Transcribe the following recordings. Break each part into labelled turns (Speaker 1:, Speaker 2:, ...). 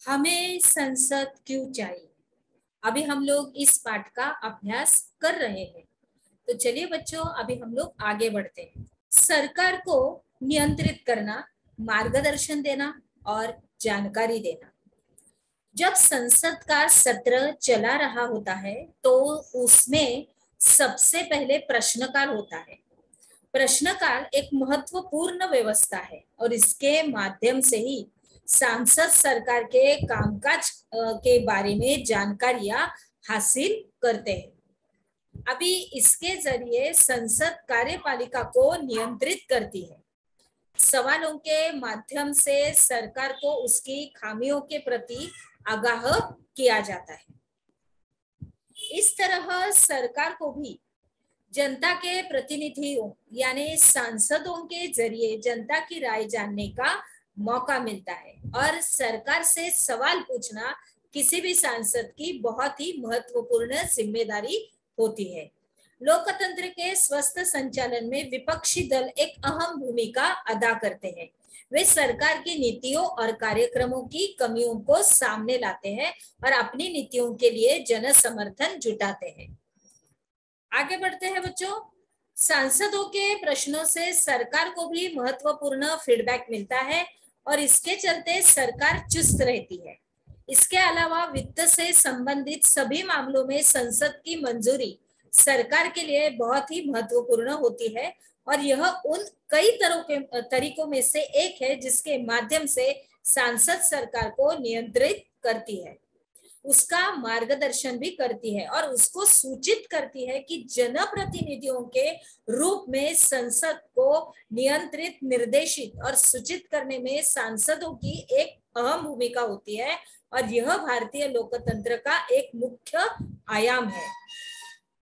Speaker 1: हमें संसद क्यों चाहिए? अभी हम लोग इस पाठ का अभ्यास कर रहे हैं। तो चलिए बच्चों, अभी हम लोग आगे बढ़ते हैं। सरकार को नियंत्रित करना, मार्गदर्शन देना और जानकारी देना। जब संसद का सत्र चला रहा होता है तो उसमें सबसे पहले प्रश्नकाल होता है। प्रश्नकाल एक महत्वपूर्ण व्यवस्था है और इसके माध्यम से ही सांसद सरकार के कामकाज के बारे में जानकारियां हासिल करते हैं। अभी इसके जरिए संसद कार्यपालिका को नियंत्रित करती है। सवालों के माध्यम से सरकार को उसकी खामियों के प्रति आगाह किया जाता है। इस तरह सरकार को भी जनता के प्रतिनिधियों यानी सांसदों के जरिए जनता की राय जानने का मौका मिलता है और सरकार से सवाल पूछना किसी भी सांसद की बहुत ही महत्वपूर्ण जिम्मेदारी होती है। लोकतंत्र के स्वस्थ संचालन में विपक्षी दल एक अहम भूमिका अदा करते हैं। वे सरकार की नीतियों और कार्यक्रमों की कमियों को सामने लाते हैं और अपनी नीतियों के लिए जन समर्थन जुटाते हैं। आगे बढ़ते हैं बच्चों। सांसदों के प्रश्नों से सरकार को भी महत्वपूर्ण फीडबैक मिलता है और इसके चलते सरकार चुस्त रहती है। इसके अलावा वित्त से संबंधित सभी मामलों में संसद की मंजूरी सरकार के लिए बहुत ही महत्वपूर्ण होती है और यह उन कई तरीकों में से एक है जिसके माध्यम से सांसद सरकार को नियंत्रित करती है, उसका मार्गदर्शन भी करती है और उसको सूचित करती है कि जनप्रतिनिधियों के रूप में संसद को नियंत्रित, निर्देशित और सूचित करने में सांसदों की एक अहम भूमिका होती है और यह भारतीय लोकतंत्र का एक मुख्य आयाम है।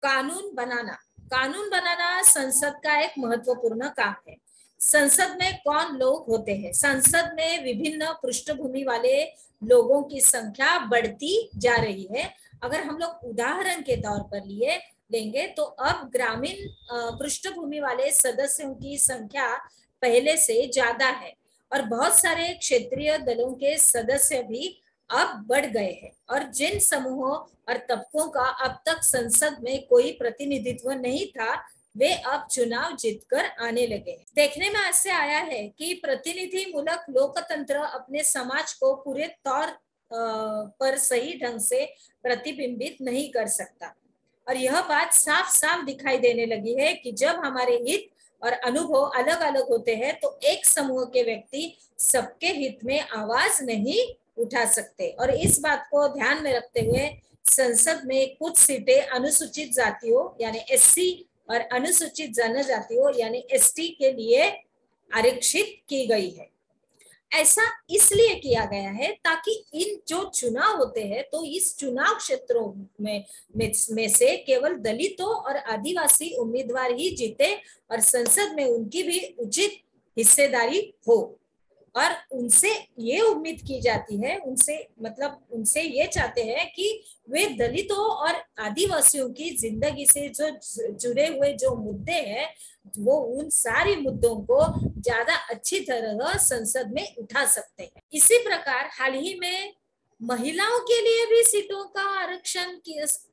Speaker 1: कानून बनाना संसद का एक महत्वपूर्ण काम है। संसद में कौन लोग होते हैं? संसद में विभिन्न पृष्ठभूमि वाले लोगों की संख्या बढ़ती जा रही है। अगर हम लोग उदाहरण के तौर पर लेंगे तो अब ग्रामीण पृष्ठभूमि वाले सदस्यों की संख्या पहले से ज्यादा है और बहुत सारे क्षेत्रीय दलों के सदस्य भी अब बढ़ गए हैं और जिन समूहों और तबकों का अब तक संसद में कोई प्रतिनिधित्व नहीं था वे अब चुनाव जीतकर आने लगे। देखने में ऐसे आया है कि प्रतिनिधि मूलक लोकतंत्र अपने समाज को पूरे तौर पर सही ढंग से प्रतिबिंबित नहीं कर सकता और यह बात साफ साफ दिखाई देने लगी है कि जब हमारे हित और अनुभव अलग अलग होते हैं तो एक समूह के व्यक्ति सबके हित में आवाज नहीं उठा सकते और इस बात को ध्यान में रखते हुए संसद में कुछ सीटें अनुसूचित जातियों यानी एससी और अनुसूचित जनजातियों यानी एसटी के लिए आरक्षित की गई है। ऐसा इसलिए किया गया है ताकि इन जो चुनाव होते हैं तो इस चुनाव क्षेत्रों में से केवल दलितों और आदिवासी उम्मीदवार ही जीते और संसद में उनकी भी उचित हिस्सेदारी हो और उनसे ये उम्मीद की जाती है, उनसे ये चाहते हैं कि वे दलितों और आदिवासियों की जिंदगी से जो जुड़े हुए जो मुद्दे हैं वो उन सारे मुद्दों को ज्यादा अच्छी तरह संसद में उठा सकते हैं। इसी प्रकार हाल ही में महिलाओं के लिए भी सीटों का आरक्षण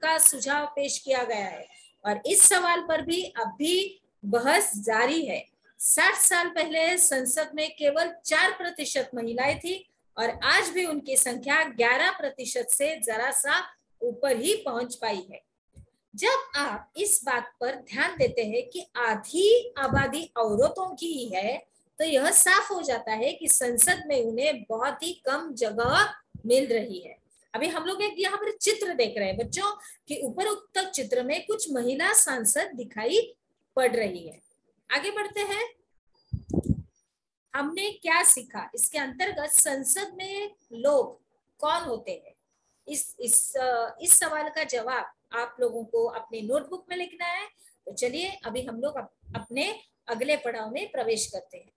Speaker 1: का सुझाव पेश किया गया है और इस सवाल पर भी अब भी बहस जारी है। 60 साल पहले संसद में केवल 4% महिलाएं थी और आज भी उनकी संख्या 11% से जरा सा ऊपर ही पहुंच पाई है। जब आप इस बात पर ध्यान देते हैं कि आधी आबादी औरतों की है तो यह साफ हो जाता है कि संसद में उन्हें बहुत ही कम जगह मिल रही है। अभी हम लोग एक यहाँ पर चित्र देख रहे हैं बच्चों कि ऊपर उक्त चित्र में कुछ महिला सांसद दिखाई पड़ रही है। आगे बढ़ते हैं। हमने क्या सीखा इसके अंतर्गत? संसद में लोग कौन होते हैं? इस सवाल का जवाब आप लोगों को अपने नोटबुक में लिखना है। तो चलिए अभी हम लोग अपने अगले पड़ाव में प्रवेश करते हैं।